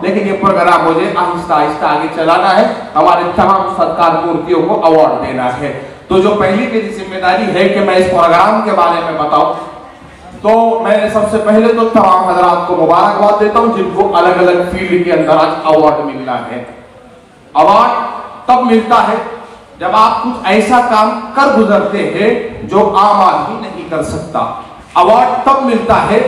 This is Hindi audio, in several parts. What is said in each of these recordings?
लेकिन ये प्रोग्राम मुझे आहिस्ता आहिस्ता आगे चलाना है, हमारे तमाम सत्कार मूर्तियों को अवार्ड देना है। तो जो पहली मेरी जिम्मेदारी है कि मैं इस प्रोग्राम के बारे में बताऊं, तो मैं सबसे पहले तो तमाम हजरात को मुबारकबाद देता हूं जिनको अलग अलग फील्ड के अंदर आज अवार्ड मिलना है। अवार्ड तब मिलता है जब आप कुछ ऐसा काम कर गुजरते हैं जो आम आदमी नहीं कर सकता। अवार्ड तब मिलता है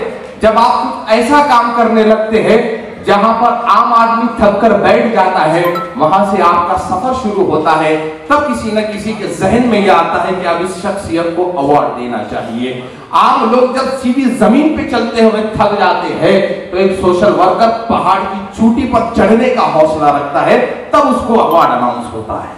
जब आप कुछ ऐसा काम करने लगते हैं जहां पर आम आदमी थक कर बैठ जाता है, वहां से आपका सफर शुरू होता है। तब किसी न किसी के जहन में यह आता है कि अब इस शख्सियत को अवार्ड देना चाहिए। आम लोग जब सीधी जमीन पे चलते हुए थक जाते हैं तो एक सोशल वर्कर पहाड़ की चोटी पर चढ़ने का हौसला रखता है, तब उसको अवार्ड अनाउंस होता है।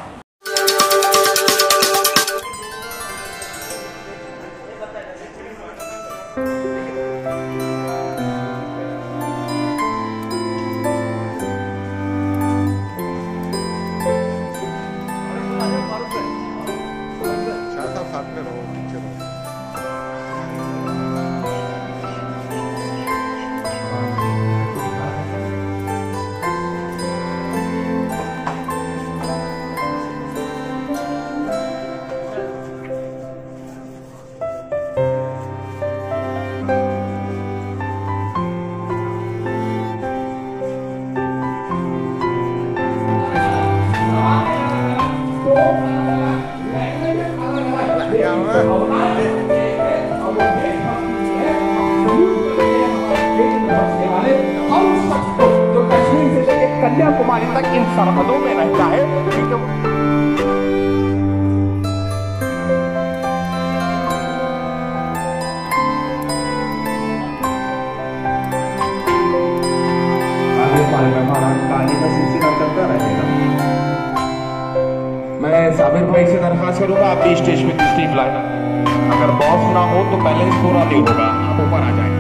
कन्याकुमारी तक इन सरहदों में रहता है। आगे हमारा कहानी का सिलसिला चलता रहेगा। मैं साबिर भाई से दरखास्त करूंगा, आप भी स्टेज पे तशरीफ लाएगा। अगर बॉस ना हो तो बैलेंस पूरा नहीं होगा, आप ऊपर आ जाए।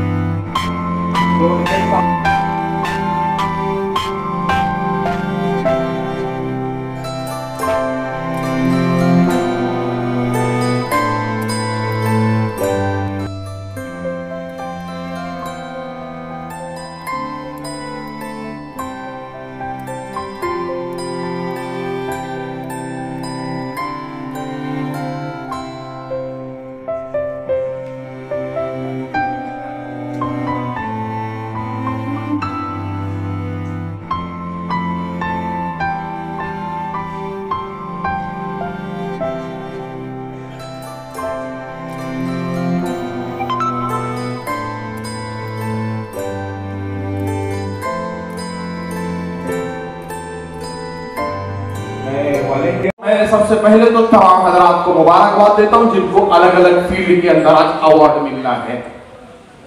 मैं सबसे पहले तो तमाम हजरात को मुबारकबाद देता हूं जिनको अलग अलग फील्ड के अंदर आज अवार्ड मिलना है।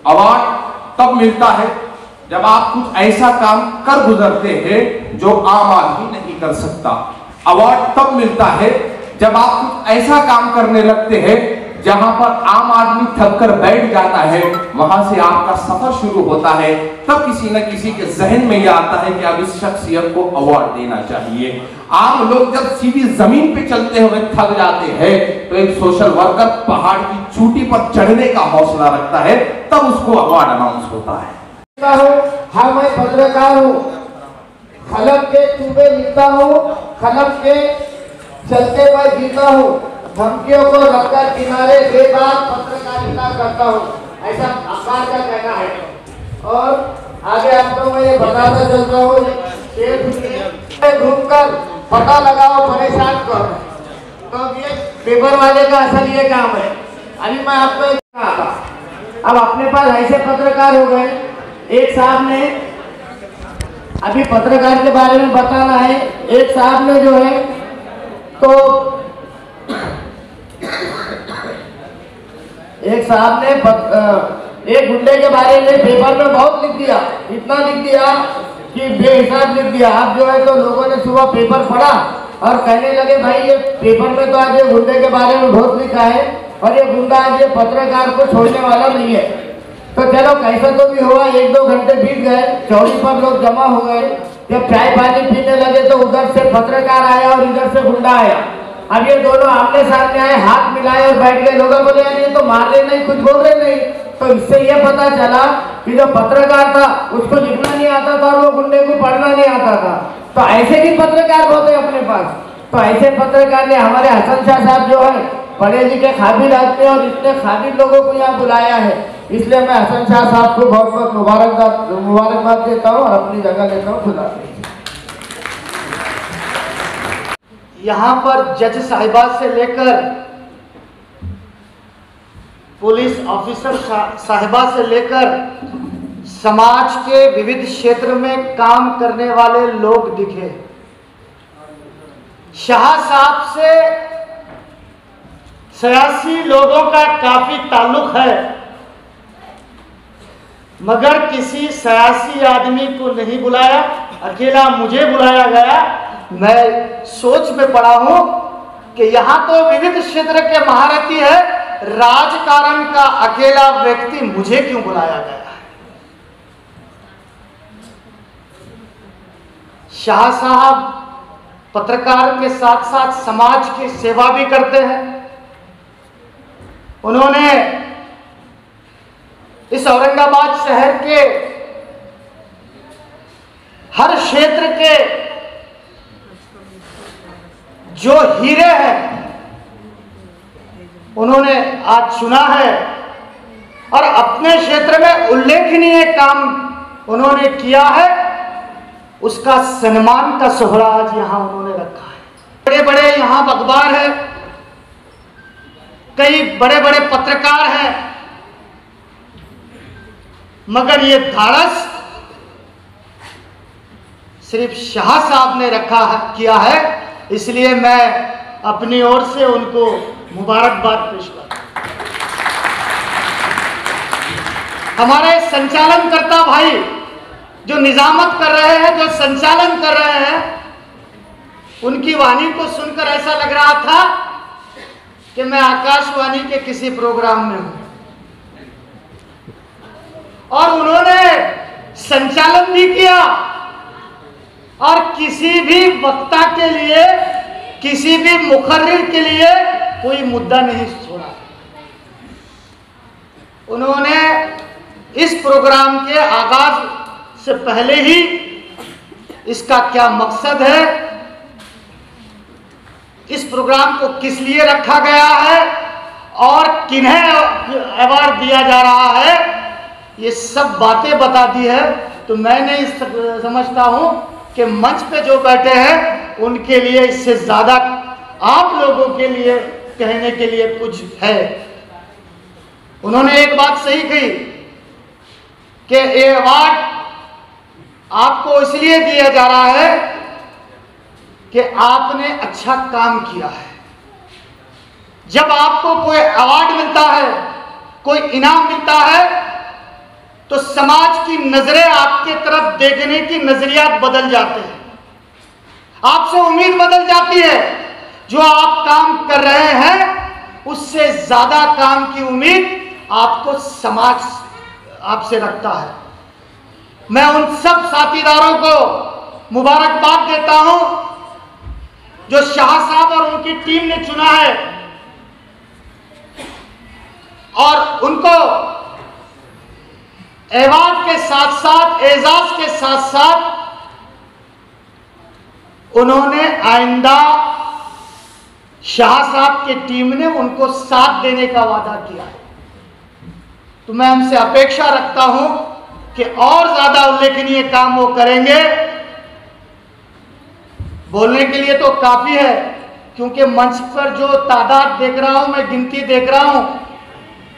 अवार्ड तब मिलता है जब आप कुछ ऐसा काम कर गुजरते हैं जो आम आदमी नहीं कर सकता। अवार्ड तब मिलता है जब आप कुछ ऐसा काम करने लगते हैं जहां पर आम आदमी थक कर बैठ जाता है, वहां से आपका सफर शुरू होता है। तब किसी न किसी के जहन में यह आता है कि अब इस शख्सियत को अवार्ड देना चाहिए। आम लोग जब सीधी जमीन पे चलते हुए थक जाते हैं तो एक सोशल वर्कर पहाड़ की चोटी पर चढ़ने का हौसला रखता है, तब उसको अवार्ड अनाउंस होता है। हाँ, मैं पत्रकार हूँ, कलम के चूबे लिखता हूँ, कलम के चलते मैं जीता हूँ, धमकियों को रखकर किनारे बेबाक पत्रकारिता करता हूँ, ऐसा अखबार का कहना है। और आगे आपको मैं ये बताता चलता हूँ, घूमकर पता लगाओ परेशान कर। तो ये पेपर वाले का असल ये काम है। अभी मैं आपको एक अब अपने पास ऐसे पत्रकार हो गए, एक साहब ने अभी पत्रकार के बारे में बताना है। एक साहब ने जो है तो एक साहब ने एक गुंडे के बारे में पेपर में बहुत लिख दिया, इतना लिख दिया कि बेहिसाब लिख दिया। अब जो है तो लोगों ने सुबह पेपर पढ़ा और कहने लगे भाई ये पेपर में तो आज ये गुंडे के बारे में बहुत लिखा है और ये गुंडा आज ये पत्रकार को छोड़ने वाला नहीं है। तो चलो कैसा तो भी हुआ, 1-2 घंटे बीत गए, चौड़ी पर लोग जमा हो गए। जब चाय पानी पीने लगे तो उधर से पत्रकार आया और इधर से गुंडा आया। अब ये दोनों आमने सामने आए, हाथ मिलाए और बैठ गए। लोग बोले यार ये तो मार रहे नहीं, कुछ बोल रहे नहीं। तो इससे ये पता चला कि जो पत्रकार था उसको लिखना नहीं आता था और वो गुंडे को पढ़ना आता था। तो ऐसे भी पत्रकार होते अपने पास। तो ऐसे पत्रकार ने हमारे हसन शाह साहब जो है पढ़े लिखे काबिल आदमी और इतने काबिल लोगों को यहाँ बुलाया है, इसलिए मैं हसन शाह साहब को बहुत बहुत मुबारकबाद देता हूँ और अपनी जगह लेता हूँ। खुदा हाफिज़। यहाँ पर जज साहिबा से लेकर पुलिस ऑफिसर साहिबा से लेकर समाज के विविध क्षेत्र में काम करने वाले लोग दिखे। शाह साहब से सियासी लोगों का काफी ताल्लुक है, मगर किसी सियासी आदमी को नहीं बुलाया, अकेला मुझे बुलाया गया। मैं सोच में पड़ा हूं कि यहां तो विविध क्षेत्र के महारथी है, राजकारण का अकेला व्यक्ति मुझे क्यों बुलाया गया? शाह साहब पत्रकार के साथ साथ समाज की सेवा भी करते हैं। उन्होंने इस औरंगाबाद शहर के हर क्षेत्र के जो हीरे हैं उन्होंने आज चुना है और अपने क्षेत्र में उल्लेखनीय काम उन्होंने किया है। उसका सम्मान का सोहरा आज यहां उन्होंने रखा है। बड़े बड़े यहां अखबार है, कई बड़े बड़े पत्रकार हैं, मगर ये धाड़स सिर्फ शाह साहब ने किया है। इसलिए मैं अपनी ओर से उनको मुबारकबाद पेश करता हूं। हमारे संचालनकर्ता भाई जो निजामत कर रहे हैं, जो संचालन कर रहे हैं, उनकी वाणी को सुनकर ऐसा लग रहा था कि मैं आकाशवाणी के किसी प्रोग्राम में हूं। और उन्होंने संचालन भी किया और किसी भी वक्ता के लिए, किसी भी मुखर्रिर के लिए कोई मुद्दा नहीं छोड़ा। उन्होंने इस प्रोग्राम के आगाज से पहले ही इसका क्या मकसद है, इस प्रोग्राम को किस लिए रखा गया है और किन्हें अवार्ड दिया जा रहा है, ये सब बातें बता दी है। तो मैं नहीं समझता हूं कि मंच पे जो बैठे हैं उनके लिए इससे ज्यादा आप लोगों के लिए कहने के लिए कुछ है। उन्होंने एक बात सही कही कि ये अवार्ड आपको इसलिए दिया जा रहा है कि आपने अच्छा काम किया है। जब आपको कोई अवार्ड मिलता है, कोई इनाम मिलता है, तो समाज की नजरें आपके तरफ देखने की नजरियात बदल जाते हैं, आपसे उम्मीद बदल जाती है। जो आप काम कर रहे हैं उससे ज्यादा काम की उम्मीद आपको समाज आपसे रखता है। मैं उन सब साथीदारों को मुबारकबाद देता हूं जो शाह साहब और उनकी टीम ने चुना है, और उनको एवार्ड के साथ साथ, एजाज के साथ साथ उन्होंने आइंदा शाह साहब की टीम ने उनको साथ देने का वादा किया है। तो मैं उनसे अपेक्षा रखता हूं कि और ज्यादा उल्लेखनीय काम वो करेंगे। बोलने के लिए तो काफी है, क्योंकि मंच पर जो तादाद देख रहा हूं मैं, गिनती देख रहा हूं,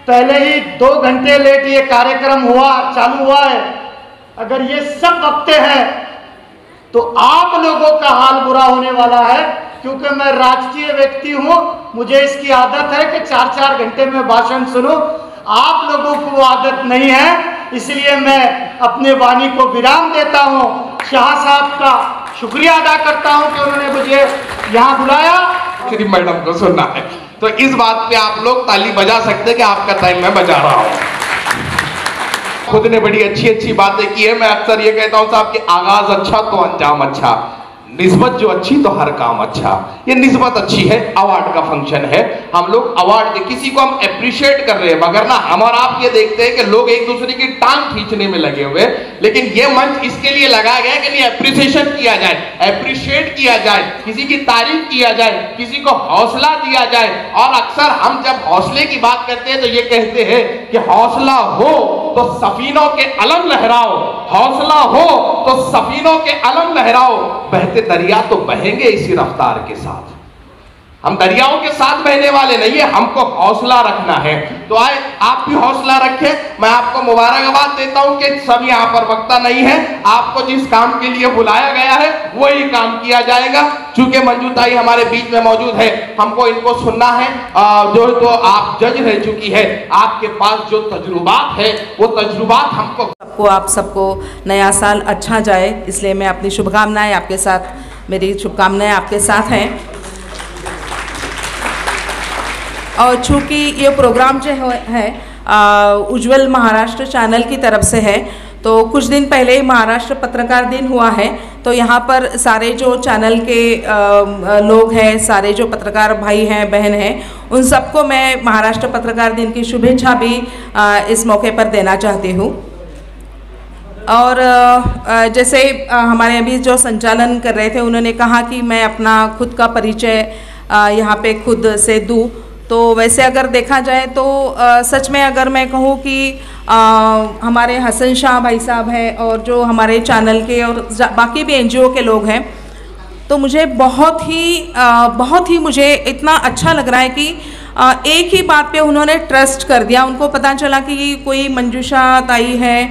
पहले ही 2 घंटे लेट ये कार्यक्रम चालू हुआ है। अगर ये सब वक्ते हैं तो आप लोगों का हाल बुरा होने वाला है, क्योंकि मैं राजकीय व्यक्ति हूं, मुझे इसकी आदत है कि 4-4 घंटे में भाषण सुनूं। आप लोगों को वो आदत नहीं है, इसलिए मैं अपने वाणी को विराम देता हूं। शाह साहब का शुक्रिया अदा करता हूं कि उन्होंने मुझे यहाँ बुलाया। श्री मैडम को सुनना है, तो इस बात पे आप लोग ताली बजा सकते हैं कि आपका टाइम मैं बजा रहा हूँ। खुद ने बड़ी अच्छी अच्छी बातें की है। मैं अक्सर ये कहता हूँ साहब कि आगाज अच्छा तो अंजाम अच्छा। निस्बत जो अच्छी तो हर काम अच्छा। ये निस्बत अच्छी है, अवार्ड का फंक्शन है, हम लोग अवार्ड दे, किसी को हम अप्रिशिएट कर रहे हैं, मगर ना हम और आप ये देखते हैं कि लोग एक दूसरे की टांग खींचने में लगे हुए। लेकिन ये मंच इसके लिए लगाया गया कि नहीं, अप्रिसिएशन किया जाए, अप्रिशिएट किया जाए, किसी की तारीफ किया जाए, किसी को हौसला दिया जाए। और अक्सर हम जब हौसले की बात करते हैं तो ये कहते हैं कि हौसला हो तो सफीनों के अलम लहराओ, हौसला हो तो सफीनों के अलम लहराओ, बहते दरिया तो बहेंगे इसी रफ्तार के साथ। हम दरियाओं के साथ बहने वाले नहीं है, हमको हौसला रखना है। तो आए आप भी हौसला रखें। मैं आपको मुबारकबाद देता हूं कि सब यहाँ पर वक्ता नहीं है, आपको जिस काम के लिए बुलाया गया है वही काम किया जाएगा। चूंकि मंजू ताई हमारे बीच में मौजूद है, हमको इनको सुनना है। जो तो आप जज रह चुकी है, आपके पास जो तजुर्बात है वो तजुर्बात हमको आप सबको नया साल अच्छा जाए, इसलिए मैं अपनी शुभकामनाएं आपके साथ, मेरी शुभकामनाएं आपके साथ हैं। और चूँकि ये प्रोग्राम जो है उज्ज्वल महाराष्ट्र चैनल की तरफ से है, तो कुछ दिन पहले महाराष्ट्र पत्रकार दिन हुआ है, तो यहाँ पर सारे जो चैनल के लोग हैं, सारे जो पत्रकार भाई हैं बहन हैं, उन सबको मैं महाराष्ट्र पत्रकार दिन की शुभेच्छा भी इस मौके पर देना चाहती हूँ। और जैसे हमारे अभी जो संचालन कर रहे थे उन्होंने कहा कि मैं अपना खुद का परिचय यहाँ पे खुद से दूँ, तो वैसे अगर देखा जाए तो सच में अगर मैं कहूँ कि हमारे हसन शाह भाई साहब हैं और जो हमारे चैनल के और बाकी भी एनजीओ के लोग हैं, तो मुझे बहुत ही मुझे इतना अच्छा लग रहा है कि एक ही बात पे उन्होंने ट्रस्ट कर दिया। उनको पता चला कि कोई मंजूषा ताई है,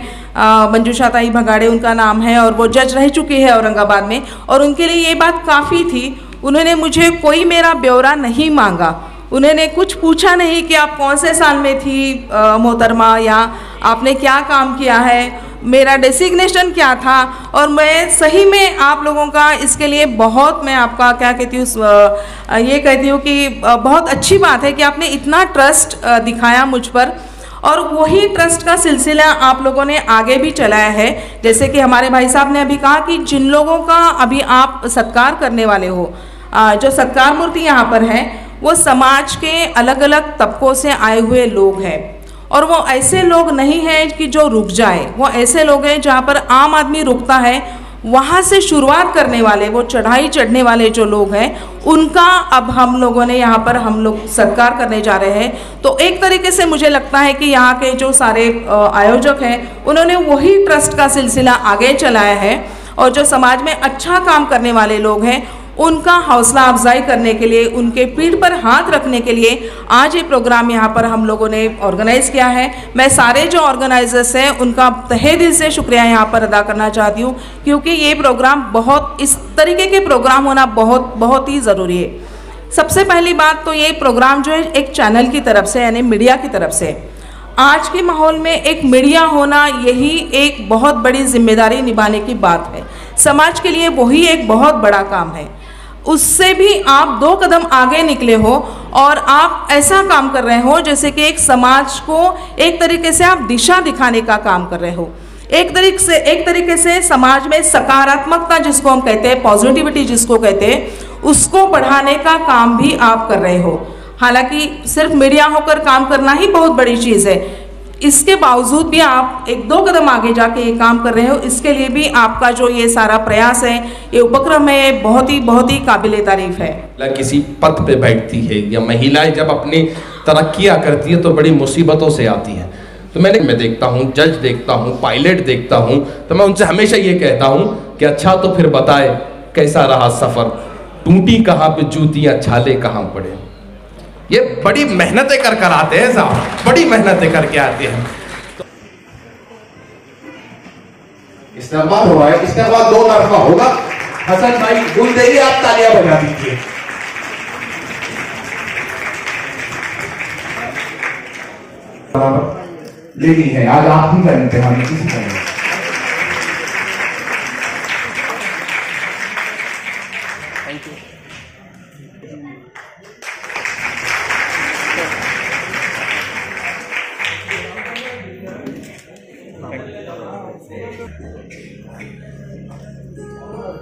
मंजूषा ताई भगाड़े उनका नाम है, और वो जज रह चुकी है औरंगाबाद में, और उनके लिए ये बात काफ़ी थी। उन्होंने मुझे कोई मेरा ब्यौरा नहीं मांगा, उन्होंने कुछ पूछा नहीं कि आप कौन से साल में थी मोहतरमा, या आपने क्या काम किया है, मेरा डेसिग्नेशन क्या था। और मैं सही में आप लोगों का इसके लिए बहुत, मैं आपका क्या कहती हूँ, ये कहती हूँ कि बहुत अच्छी बात है कि आपने इतना ट्रस्ट दिखाया मुझ पर, और वही ट्रस्ट का सिलसिला आप लोगों ने आगे भी चलाया है। जैसे कि हमारे भाई साहब ने अभी कहा कि जिन लोगों का अभी आप सत्कार करने वाले हो, जो सत्कार मूर्ति यहाँ पर है, वो समाज के अलग अलग तबकों से आए हुए लोग हैं, और वो ऐसे लोग नहीं हैं कि जो रुक जाए, वो ऐसे लोग हैं जहाँ पर आम आदमी रुकता है, वहाँ से शुरुआत करने वाले, वो चढ़ाई चढ़ने वाले जो लोग हैं, उनका अब हम लोगों ने यहाँ पर हम लोग सत्कार करने जा रहे हैं। तो एक तरीके से मुझे लगता है कि यहाँ के जो सारे आयोजक हैं, उन्होंने वही ट्रस्ट का सिलसिला आगे चलाया है, और जो समाज में अच्छा काम करने वाले लोग हैं उनका हौसला अफजाई करने के लिए, उनके पीठ पर हाथ रखने के लिए आज ये प्रोग्राम यहाँ पर हम लोगों ने ऑर्गेनाइज़ किया है। मैं सारे जो ऑर्गेनाइजर्स हैं उनका तहे दिल से शुक्रिया यहाँ पर अदा करना चाहती हूँ, क्योंकि ये प्रोग्राम बहुत, इस तरीके के प्रोग्राम होना बहुत ही ज़रूरी है। सबसे पहली बात तो ये प्रोग्राम जो है एक चैनल की तरफ से, यानी मीडिया की तरफ से, आज के माहौल में एक मीडिया होना यही एक बहुत बड़ी जिम्मेदारी निभाने की बात है। समाज के लिए वही एक बहुत बड़ा काम है। उससे भी आप 2 कदम आगे निकले हो, और आप ऐसा काम कर रहे हो जैसे कि एक समाज को एक तरीके से आप दिशा दिखाने का काम कर रहे हो। एक तरीके से समाज में सकारात्मकता जिसको हम कहते हैं, पॉजिटिविटी जिसको कहते हैं, उसको बढ़ाने का काम भी आप कर रहे हो। हालांकि सिर्फ मीडिया होकर काम करना ही बहुत बड़ी चीज़ है, इसके बावजूद भी आप 1-2 कदम आगे जाके ये काम कर रहे हो। इसके लिए भी आपका जो ये सारा प्रयास है, ये उपक्रम है, बहुत ही काबिले तारीफ है। किसी पद पे बैठती है या महिलाएं जब अपनी तरक्कियां करती है तो बड़ी मुसीबतों से आती हैं। तो मैं देखता हूँ, जज देखता हूँ, पायलट देखता हूँ, तो मैं उनसे हमेशा ये कहता हूँ कि अच्छा तो फिर बताए कैसा रहा सफ़र, टूटी कहाँ पे जूतियाँ, छाले कहाँ पड़े। ये बड़ी मेहनतें कर आते हैं साहब, बड़ी मेहनतें करके आते हैं। इस्तेमाल हुआ है, इसके बाद 2 तरफा होगा। हसन भाई गुल देगी, आप तालियां बजा दीजिए। लेनी है आज आप ही का इम्तिहान, किसी का नहीं।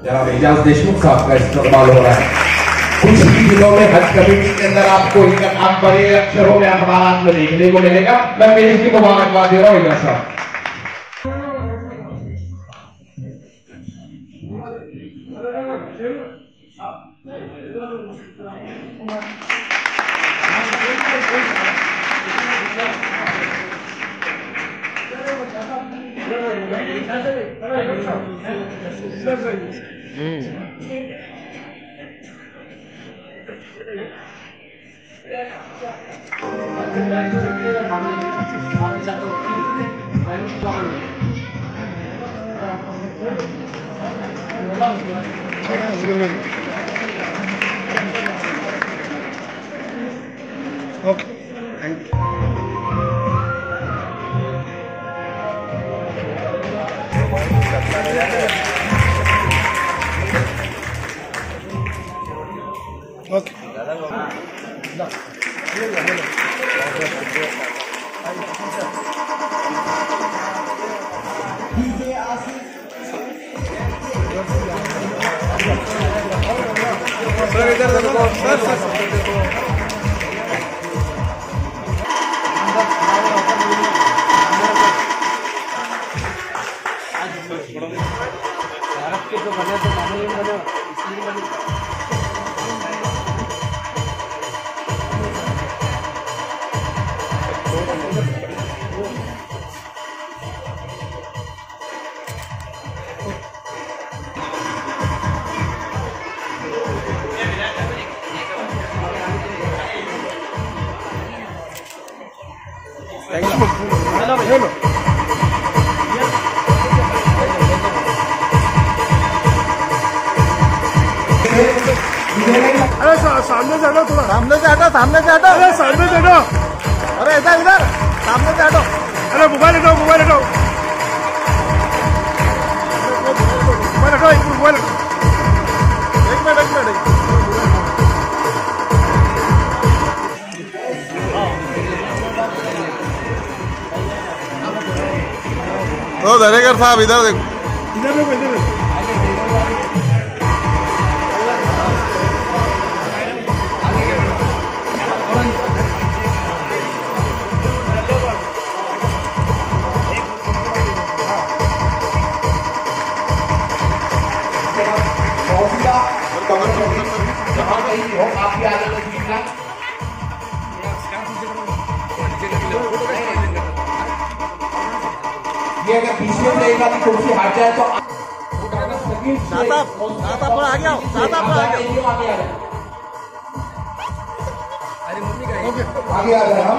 जनाब एजाज देशमुख साहब का इस्तेमाल हो रहा है। कुछ ही दिनों में हज कमेटी के अंदर आपको आप बड़े अक्षरों में अखबार में देखने को मिलेगा। मैं मेरी इसकी मुबारकबाद दे रहा हूँ एजाज साहब। अरे सामने से हटो, थोड़ा सामने से हटो, सामने से हटो, अरे सामने से हटो, अरे इधर इधर सामने से हटो, अरे मोबाइल हटो, मोबाइल हटो, मोबाइल हटो, एक मोबाइल हटो, एक मिनट तो दरेकर साहब इधर देखो, इधर देखो, इधर देखो। आपकी आदत ये अगर बीच में रहेगा तो कुर्सी हट जाए तो थोड़ा आगे आओ, आगे आ रहे हम।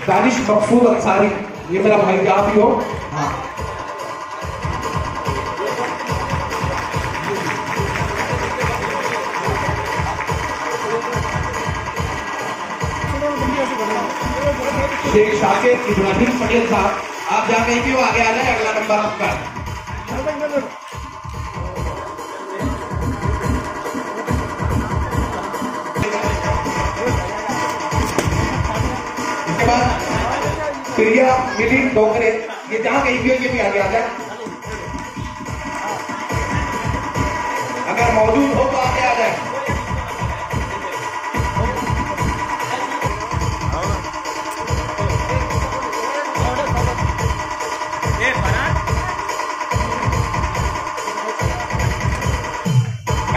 दानिश मकसूद अंसारी, ये मेरा भाई आप ही हो। हाँ शेख शाकिर इब्राहिम पटेल साहब, आप जहाँ कहीं भी हो आगे आ जाए, अगला नंबर आपका। इसके बाद प्रिया मिलिंद डोंगरे, ये जहाँ कहीं भी हो ये भी आगे आ जाए, अगर मौजूद हो तो आगे आ जाए।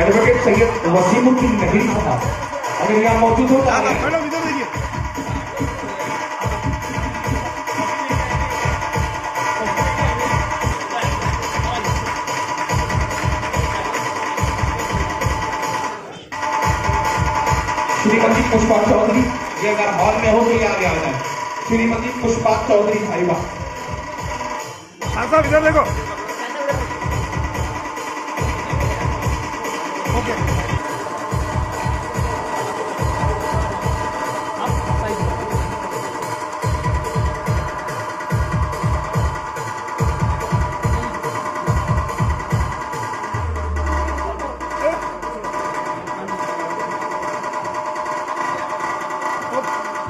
एडवोकेट सैयद वसीमुद्दीन नहीरी साहब, अगर यहाँ मौजूद हो तो आगे। इधर देखिए, श्रीमती पुष्पा चौधरी, ये अगर हॉल में हो तो ये आगे आ जाए। श्रीमती पुष्पा चौधरी साहिबा, साहब इधर देखो, ओके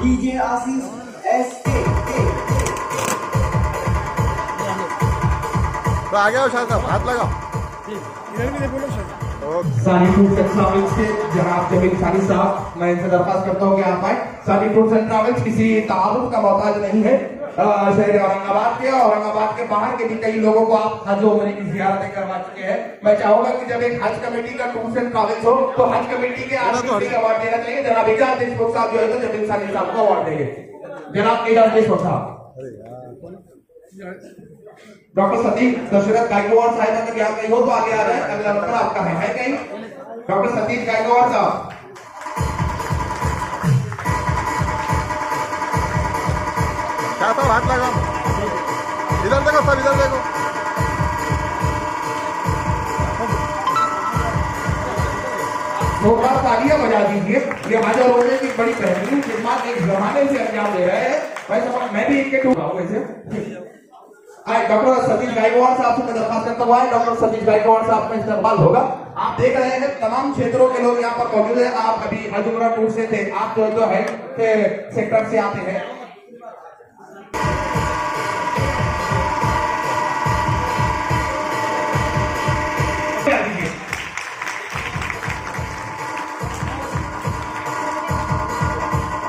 डीजे आशीष एसके तो आगे आओ शायद साहब, हाथ लगाओ इधर भी बोलो शायद। सानी टूर्स एंड ट्रैवल्स के जनाब जमील सानी साहब, मैं इनसे दरखास्त करता हूँ कि आप आए। सानी टूर्स एंड ट्रैवल्स किसी तारुफ का मोहताज नहीं है। शहर औरंगाबाद के और औरंगाबाद के बाहर के भी कई लोगों को आप हज उम्रे की ज़ियारतें करवा चुके हैं। मैं चाहूंगा कि जब एक हज कमेटी का टूर्स एंड ट्रैवल्स हो तो हज कमेटी के आर्टिस्ट अवार्ड देना चाहिए। जनाब एजाज देशमुख साहब जो है तो जमील सानी साहब को अवार्ड देंगे। जनाब एजाज देशमुख साहब। डॉक्टर सतीश दशरथ गायकवाड़ साहब अगर यहाँ कहीं हो तो आगे आ रहे हैं। अगला नंबर आपका है कहीं? डॉक्टर सतीश गायकवाड़ साहब। क्या साहब हाथ लगाओ, इधर देखो सब, इधर देखो। जोरदार तालियां बजा दीजिए। ये हज और उम्रे की बड़ी बेहतरीन खिदमत एक जमाने से अंजाम दे रहे हैं। मैं भी इनके टूर हूँ वैसे। डॉक्टर सतीश गायकवाड़ साहब से मैं दरखास्त करता हुआ है। डॉक्टर सतीश गायकवाड़ साहब का इस्तेमाल होगा। आप देख रहे हैं तमाम क्षेत्रों के लोग यहाँ पर मौजूद है। आप अभी हज उम्रा टूर से थे, आप जो है तो हेल्थ के सेक्टर से आते हैं।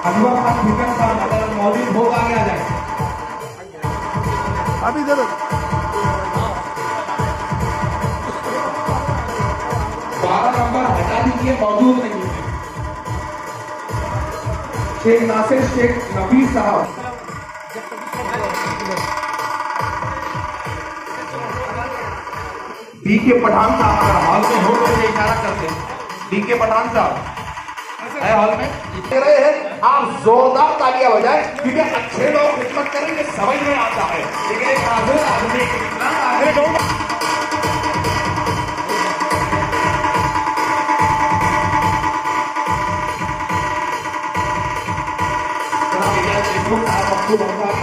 अनवर खान भुक्कन साहब अगर मौजूद हो आगे आ जाए। अभी दे दो। 12 नंबर हटा दीजिए, मौजूद नहीं है। शेख नासिर शेख नबी साहब। डी के पठान साहब अगर हॉल में हो तो मुझे इशारा कर दें। डी के पठान साहब है हॉल में, दे रहे हैं। आप जोरदार तालियां बजाएं क्योंकि अच्छे लोग खिदमत करेंगे, समझ में आता है। लेकिन एक नाजुक आदमी कितना आगे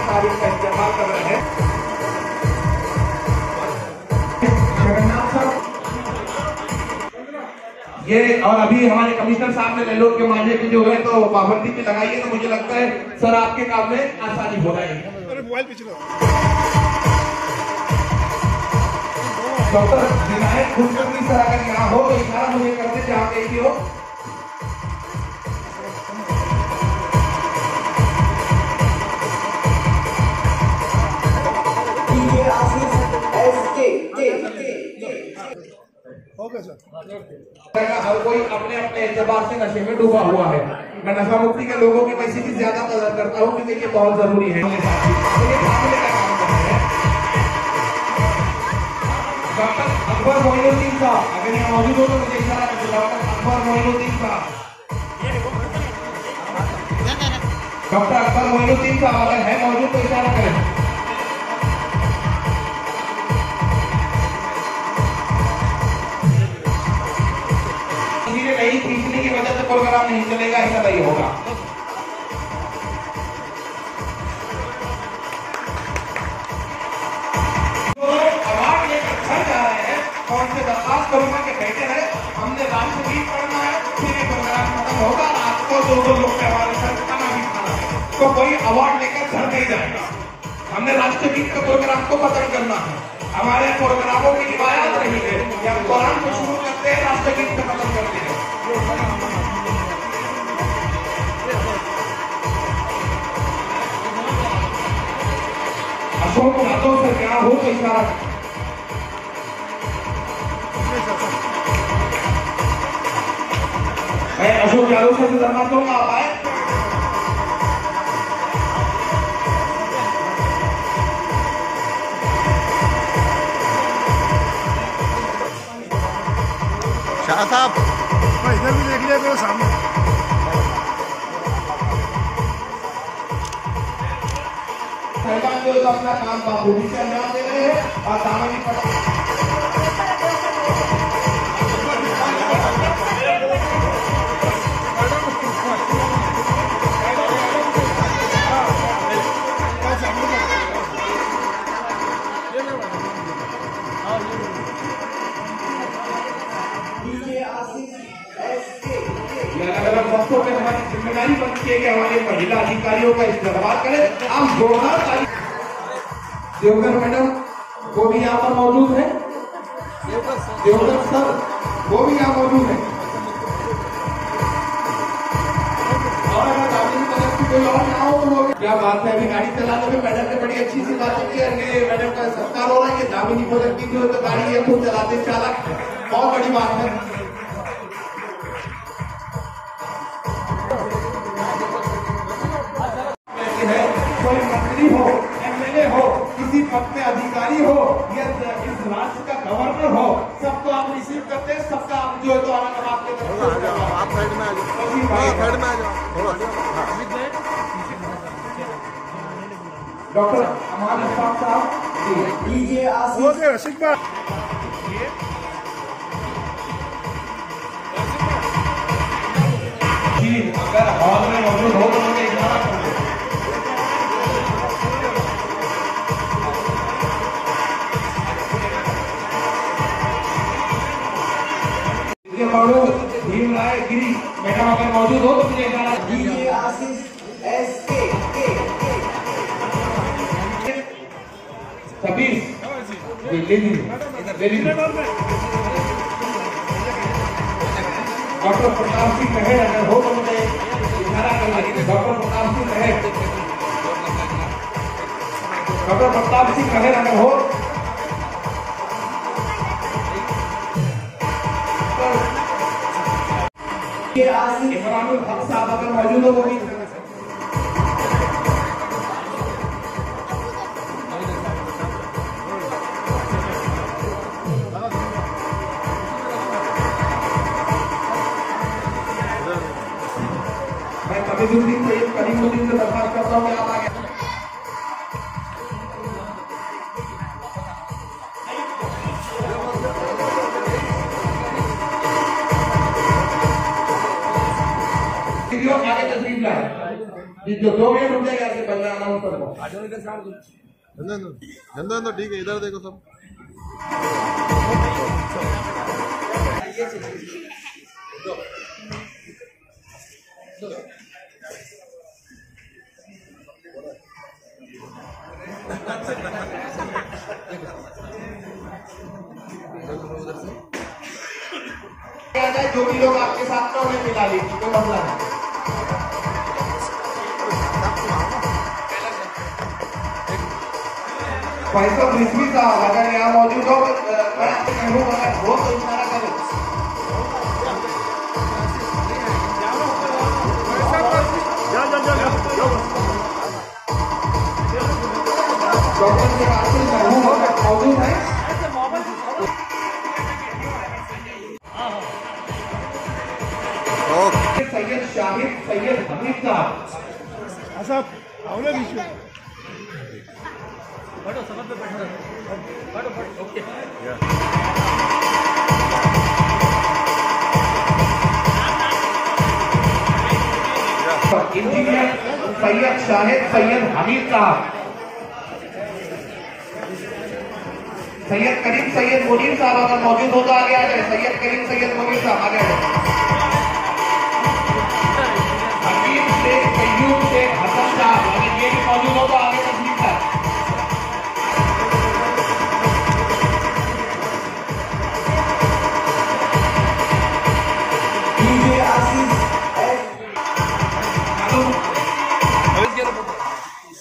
तारीख का इस्तेमाल कर रहे हैं। जगन्नाथ साहब ये, और अभी हमारे कमिश्नर साहब ने लेलोर के मांझे की जो है तो पाबंदी भी लगाई है, तो मुझे लगता है सर आपके काम में आसानी हो जाएगी। मोबाइल पीछे डॉक्टर विनायक कुलकर्णी सर अगर यहाँ हो तो इशारा मुझे करते जहाँ कहीं भी हो। Okay sir. हर कोई अपने अपने एतबार से नशे में डूबा हुआ है। मैं नशा मुक्ति के लोगों की वैसे भी ज्यादा कदर करता हूँ क्योंकि ये बहुत जरूरी है। डॉक्टर अकबर मोइनुद्दीन साहब अगर यहाँ मौजूद हो तो मुझे इशारा करें। डॉक्टर अकबर मोइनुद्दीन साहब, डॉक्टर अकबर मोइनुद्दीन साहब अगर है मौजूद तो इशारा करें। नहीं खींचने की वजह से प्रोग्राम नहीं चलेगा, ऐसा नहीं होगा। तो अवार्ड लेकर घर जा रहे हैं और उनसे दरखास्त करूंगा कि बेटे है हमने राष्ट्रगीत पढ़ना है, फिर ये प्रोग्राम खत्म होगा। रात को 2-2 लोग के हमारे साथ खाना भी खाना है तो कोई अवार्ड लेकर घर नहीं जाएगा। हमने राष्ट्रगीत के प्रोग्राम को खत्म करना है। हमारे प्रोग्रामों की रिवायत रही है कि हम कुरान को शुरू करते हैं, राष्ट्रगीत को खत्म करते हैं। अशोक यादव से क्या हो तो इशारा। मैं अशोक यादव से दरखास्त दूंगा, आप आए। शाह साहब इधर भी देख लिया करो सामने। जो अपना काम बाबूजी से अंजाम दे रहे हैं और दामनी वक्तों में हमारी जिम्मेदारी बनती है कि हमारे महिला अधिकारियों का इस्तेमाल करें। आप जोरदार देवगन मैडम वो भी यहाँ पर मौजूद है। देवदत्त सर वो भी यहाँ मौजूद है। और अगर दामिनी तरफ से कोई और ना हो तो वो क्या बात है। अभी गाड़ी चलाने में मैडम ने बड़ी अच्छी सी बात की है। मैडम का सत्कार हो रहा है। ये दामिनी पदक की जो तो गाड़ी है खुद चलाते चालक, बहुत बड़ी बात है। कोई मंत्री हो, एमएलए हो, किसी पद में अधिकारी हो या इस राज्य का गवर्नर हो, सबको आप रिसीव करते हैं। सबका आप जो है तो औरंगाबाद के तरफ आप साइड में आ जाओ, साइड में आ जाओ। डॉक्टर अमान इरफान साहब लीजिए रसिक भाई अगर हॉल में मौजूद हो तो मुझे इशारा कर दो। भीम राय गिरी मैडम अगर मौजूद हो तो मुझे इशारा दीजिए। आशीष एसके सबीर ले लीजिए। डॉक्टर प्रताप सिंह महर अगर हो तो मुझे इशारा कर दीजिए। डॉक्टर प्रताप सिंह महर, डॉक्टर प्रताप सिंह महर अगर हो इमरानुल हक साहब अगर मौजूद हो वो भी। मैं कबीरुद्दीन से करीमुद्दीन से दरखास्त करता हूँ कि आप आगे। आगे तस्वीर लाए जो 2 मिनट रुक जाएगा आपके बंदा अनाउंसर को। धंधो ठीक है, इधर देखो सब। जो भी लोग आपके साथ में उन्हें मिला लीजिए, कोई मसला नहीं। फैसल रिजवी साहब अगर यहाँ मौजूद हो मैं आपसे कहूँ अगर हो तो इशारा करो। डॉक्टर से आशीष महबूब मौजूद है। सैयद शाहिद सैयद हमीद साहब इंजीनियर सैयद शाहिद सैयद हमीद साहब, सैयद करीम सैयद मुनीर साहब अगर मौजूद हो तो आगे आ जाए। सैयद करीम सैयद मुनीर साहब आगे आ जाए। हकीम शेख सैयूब शेख हसन साहब अगर ये भी मौजूद हो तो आगे तस्वीर साहब।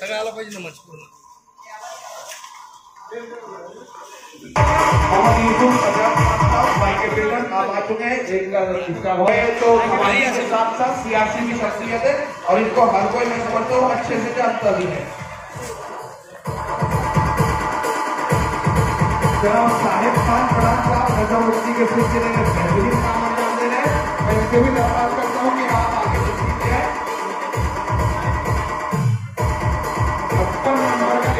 सगळ्याला पाहिजे ना मंच पूर्ण। आप आ चुके हैं तो हमारे साथ साथ सियासी की शख्सियत है और इनको हर कोई मैं समझता हूँ अच्छे से जानता भी है। जनाब साहिब खान प्रधान साहब नजर मुफ्ती के सिलसिले में बेहतरीन काम अंजाम दे रहे हैं। मैं इनसे भी दरख्वास्त करता हूँ कि आप आगे तस्वीर है। 56 नंबर का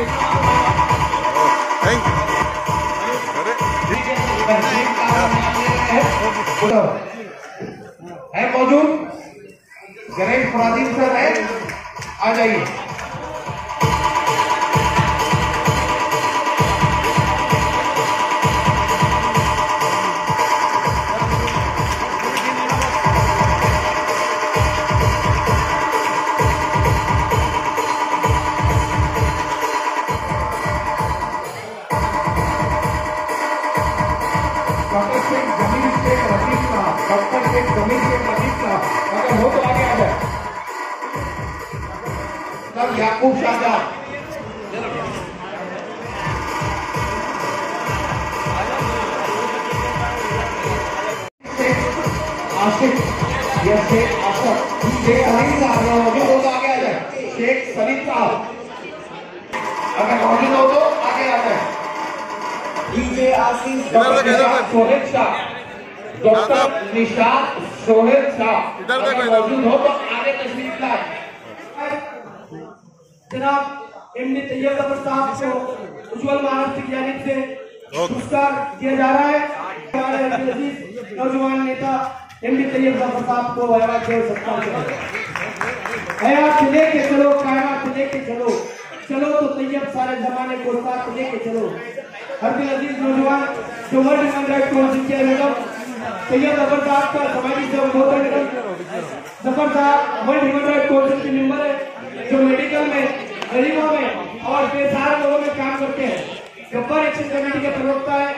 है मौजूद। गणेश फरादीन सर है, आ जाइए। डॉक्टर शेख जमील शेख रफीक साहब, डॉक्टर शेख जमील शेख रफीक साहब अगर हो तो आगे आ जाए। सर याकूब शाहजहां, आशिफ या शेख आशफ, शेख अली साहब मौजूद हो तो आगे आ जाए। शेख सलीम साहब अगर मौजूद हो तो आगे आ जाए। DJ Asif, doctor Sohail Shah, doctor Nishat Sohail Shah अगर मौजूद हो तो आगे तशरीफ लाए। जनाब एमडी तैयब जफर साहब को उज्ज्वल महाराष्ट्र की जानिब से पुरस्कार दिया जा रहा है। हमारे अजीज नौजवान नेता एमडी तैयब जफर साहब को अवार्ड से सत्कार करें। हयात से लेके चलो, कायनात से लेके चलो, चलो तो तैयब सारे जमाने को साथ लेके चलो। हर अजीज नौजवान जो वर्ल्ड ह्यूमन राइट काउंसिल के मैडम तैयब जफर साहब का समाजी से जफर साहब वर्ल्ड ह्यूमन राइट काउंसिल के मेंबर है, जो मेडिकल में, गरीबों में और बेसहारा लोगों में काम करते हैं। गब्बर एक्शन कमेटी के प्रवक्ता है,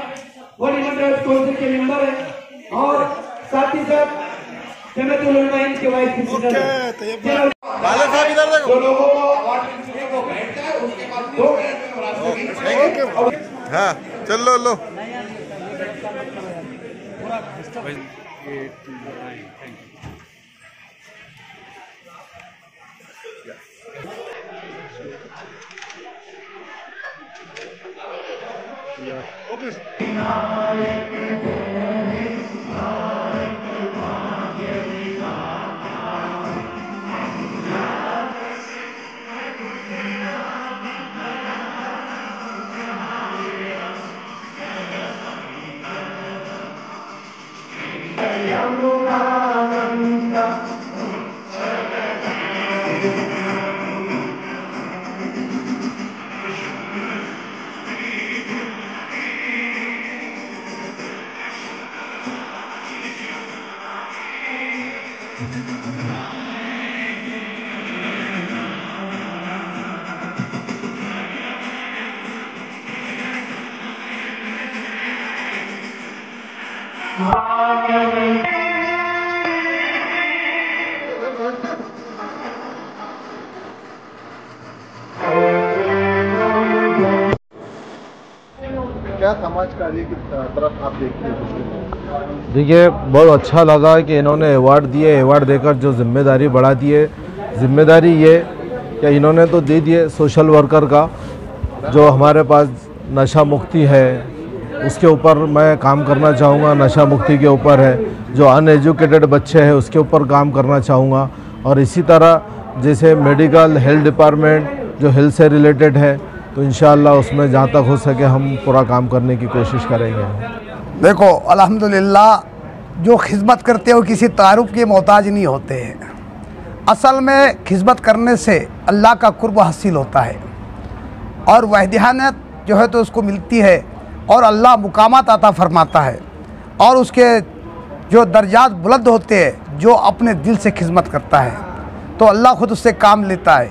वर्ल्ड ह्यूमन राइट्स काउंसिल के मेंबर है और साथ ही साथ जमीयत उलमा हिंद के वाइस प्रेसिडेंट है। जो लोगों को अवार्ड मिलने को बैठता है उसके बाद 2 मिनट में रास्ते। हाँ चल लो क्या समाज कार्य की तरफ आप देखते हैं? देखिए बहुत अच्छा लगा कि इन्होंने अवार्ड दिए, अवार्ड देकर जो जिम्मेदारी बढ़ा दी है। जिम्मेदारी ये कि इन्होंने तो दे दिए सोशल वर्कर का, जो हमारे पास नशा मुक्ति है उसके ऊपर मैं काम करना चाहूँगा, नशा मुक्ति के ऊपर है। जो अनएजुकेटेड बच्चे हैं उसके ऊपर काम करना चाहूँगा, और इसी तरह जैसे मेडिकल हेल्थ डिपार्टमेंट जो हेल्थ से रिलेटेड है तो इंशाअल्लाह उसमें जहाँ तक हो सके हम पूरा काम करने की कोशिश करेंगे। देखो अल्हम्दुलिल्लाह जो खिदमत करते हो किसी तारुफ के मोहताज नहीं होते हैं। असल में खिदमत करने से अल्लाह का कुर्ब हासिल होता है और वहदानियत जो है तो उसको मिलती है और अल्लाह मुकामात अता फरमाता है और उसके जो दर्जात बुलंद होते हैं जो अपने दिल से खिदमत करता है तो अल्लाह ख़ुद उससे काम लेता है।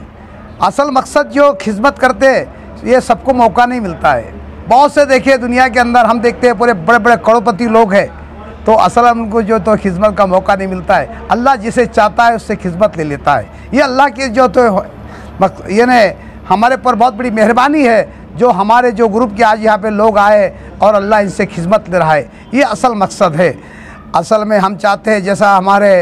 असल मकसद जो खिदमत करते ये सबको मौका नहीं मिलता है। बहुत से देखिए दुनिया के अंदर हम देखते हैं पूरे बड़े बड़े करोड़पति लोग हैं तो असल उनको जो तो खिदमत का मौका नहीं मिलता है। अल्लाह जिसे चाहता है उससे खिदमत ले लेता है। ये अल्लाह की जो तो ये ने हमारे पर बहुत बड़ी मेहरबानी है जो हमारे जो ग्रुप के आज यहाँ पे लोग आए और अल्लाह इनसे खिदमत ले रहा है। ये असल मकसद है। असल में हम चाहते हैं जैसा हमारे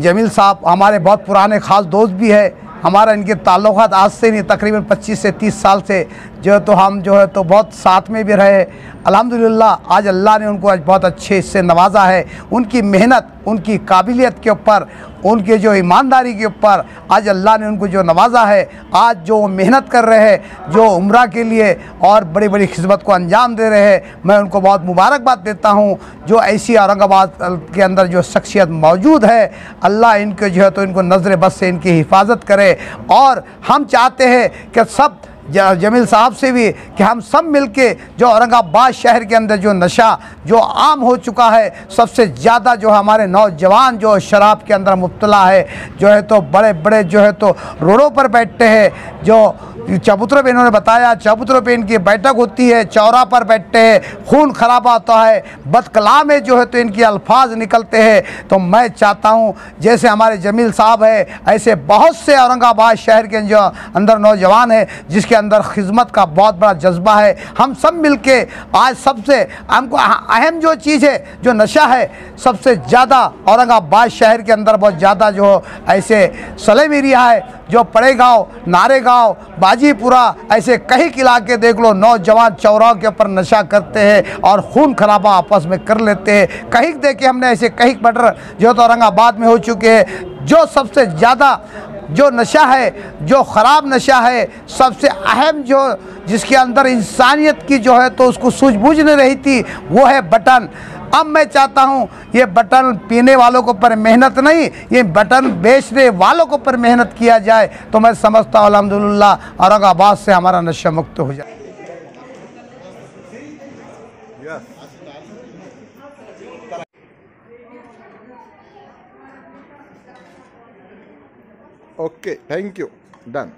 जमील साहब हमारे बहुत पुराने ख़ास दोस्त भी है, हमारा इनके ताल्लुक़ात आज से नहीं तकरीबन 25 से 30 साल से जो है तो हम जो है तो बहुत साथ में भी रहे। अल्हम्दुलिल्लाह आज अल्लाह ने उनको आज बहुत अच्छे इससे नवाजा है। उनकी मेहनत, उनकी काबिलियत के ऊपर, उनके जो ईमानदारी के ऊपर आज अल्लाह ने उनको जो नवाजा है। आज जो मेहनत कर रहे हैं, जो उम्रा के लिए और बड़ी बड़ी खिदमत को अंजाम दे रहे हैं, मैं उनको बहुत मुबारकबाद देता हूँ। जो ऐसी औरंगाबाद के अंदर जो शख्सियत मौजूद है अल्लाह इनको जो है तो इनको नज़र बस से इनकी हिफाजत करे। और हम चाहते हैं कि सब जमील साहब से भी कि हम सब मिलके जो औरंगाबाद शहर के अंदर जो नशा जो आम हो चुका है, सबसे ज़्यादा जो हमारे नौजवान जो शराब के अंदर मुब्तला है, जो है तो बड़े बड़े जो है तो रोडों पर बैठते हैं। जो चबूतरों पे इन्होंने बताया, चबूतरों पे इनकी बैठक होती है, चौरा पर बैठते हैं, खून खराबा होता है, बदकलाम में जो है तो इनके अल्फाज निकलते हैं। तो मैं चाहता हूँ जैसे हमारे जमील साहब है, ऐसे बहुत से औरंगाबाद शहर के जो अंदर नौजवान है जिसके अंदर खिदमत का बहुत बड़ा जज्बा है। हम सब मिलके आज सबसे हमको अहम जो चीज़ है जो नशा है, सबसे ज़्यादा औरंगाबाद शहर के अंदर बहुत ज़्यादा जो ऐसे सलेम एरिया है, जो पड़े गाँव, नारे गाँव, बाजीपुरा, ऐसे कई इलाके देख लो, नौजवान चौराहों के ऊपर नशा करते हैं और खून खराबा आपस में कर लेते हैं। कहीं देखे हमने ऐसे कई मर्डर जो तो औरंगाबाद में हो चुके हैं। जो सबसे ज़्यादा जो नशा है, जो ख़राब नशा है, सबसे अहम जो जिसके अंदर इंसानियत की जो है तो उसको सूझबूझ नहीं रही थी, वो है बटन। अब मैं चाहता हूँ ये बटन पीने वालों के ऊपर मेहनत नहीं, ये बटन बेचने वालों के ऊपर मेहनत किया जाए तो मैं समझता हूँ अल्हम्दुलिल्लाह औरंगाबाद से हमारा नशा मुक्त हो जाए। Okay, thank you, done.